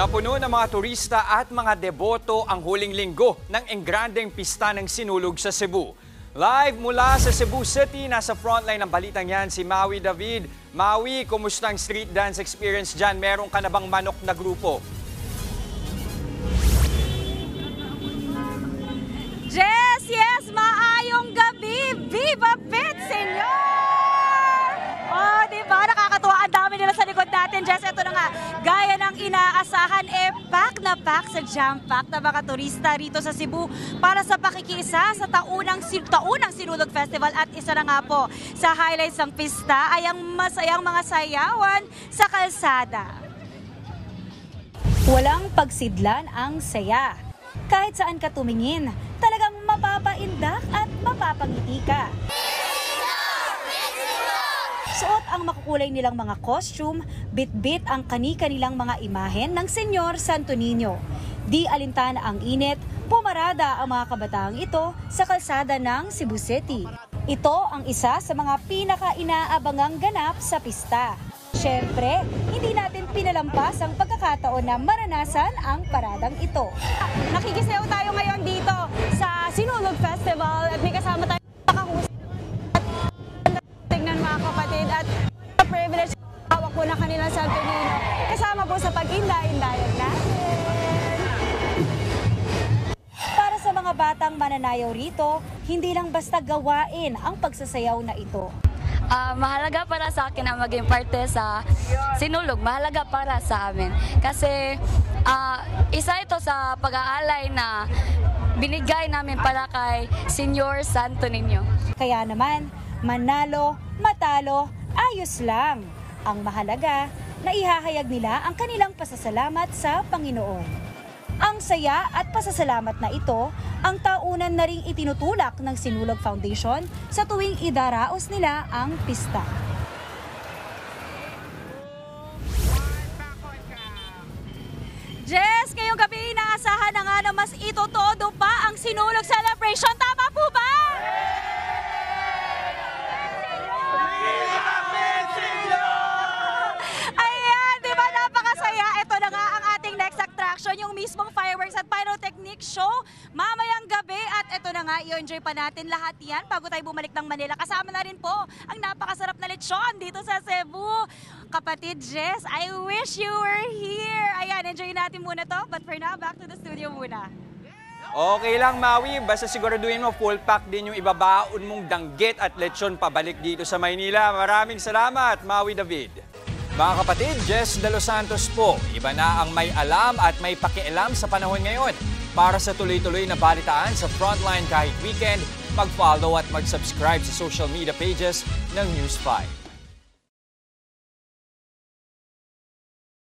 Napuno ng mga turista at mga deboto ang huling linggo ng engrandeng pista ng sinulog sa Cebu. Live mula sa Cebu City, nasa frontline ng balitang yan si Maui David. Maui, kumusta ang street dance experience dyan? Meron ka na bang manok na grupo? Yes, maayong gabi! Viva Pit, senyor! Oh, diba? Nakakatuwa. Ang dami nila sa likod natin, Jess. Ito na nga, gaya ng inaasahan, pack na pack sa jam-pack na mga turista rito sa Cebu para sa pakikiisa sa taunang Sinulog Festival. At isa na nga po sa highlights ng pista ay ang masayang mga sayawan sa kalsada. Walang pagsidlan ang saya. Kahit saan ka tumingin, talagang mapapaindak at mapapangiti ka. Suot ang makukulay nilang mga costume, bit-bit ang kani-kanilang mga imahen ng Senyor Santo Niño. Di alintana ang init, pumarada ang mga kabataang ito sa kalsada ng Cebu City. Ito ang isa sa mga pinaka-inaabangang ganap sa pista. Siyempre, hindi natin pinalampas ang pagkakataon na maranasan ang paradang ito. Nakikisayaw tayo ngayon dito sa Sinulog Festival at may kasama tayo tingnan mga kapatid at privilege hawak po na kanilang Santo Niño kasama po sa pag-inday-indayan natin. Para sa mga batang mananayaw rito, hindi lang basta gawain ang pagsasayaw na ito. Mahalaga para sa akin ang maging parte sa Sinulog. Mahalaga para sa amin. Kasi isa ito sa pag-aalay na binigay namin para kay Senyor Santo Niño. Kaya naman, manalo, matalo, ayos lang. Ang mahalaga, naihahayag nila ang kanilang pasasalamat sa Panginoon. Ang saya at pasasalamat na ito ang taunan na ring itinutulak ng Sinulog Foundation sa tuwing idaraos nila ang pista. Jess, ngayong gabi inaasahan na nga na mas itotodo pa ang Sinulog Celebration. Tama po ba? Ayan, di ba napakasaya? Ito na nga ang ating next attraction, yung mismong fireworks at pyrotechnic show mamayang gabi. At ito na nga, i-enjoy pa natin lahat yan bago tayo bumalik ng Manila. Kasama na rin po ang napakasarap na lechon dito sa Cebu. Kapatid Jess, I wish you were here. Ayan, enjoy natin muna to. But for now, back to the studio muna. Okay lang, Maui. Basta siguraduhin mo, full pack din yung ibabaon mong danggit at lechon pabalik dito sa Maynila. Maraming salamat, Maui David. Mga kapatid, Jess De Los Santos po. Iba na ang may alam at may pakialam sa panahon ngayon. Para sa tuloy-tuloy na balitaan sa Frontline kahit weekend, mag-follow at mag-subscribe sa social media pages ng News 5.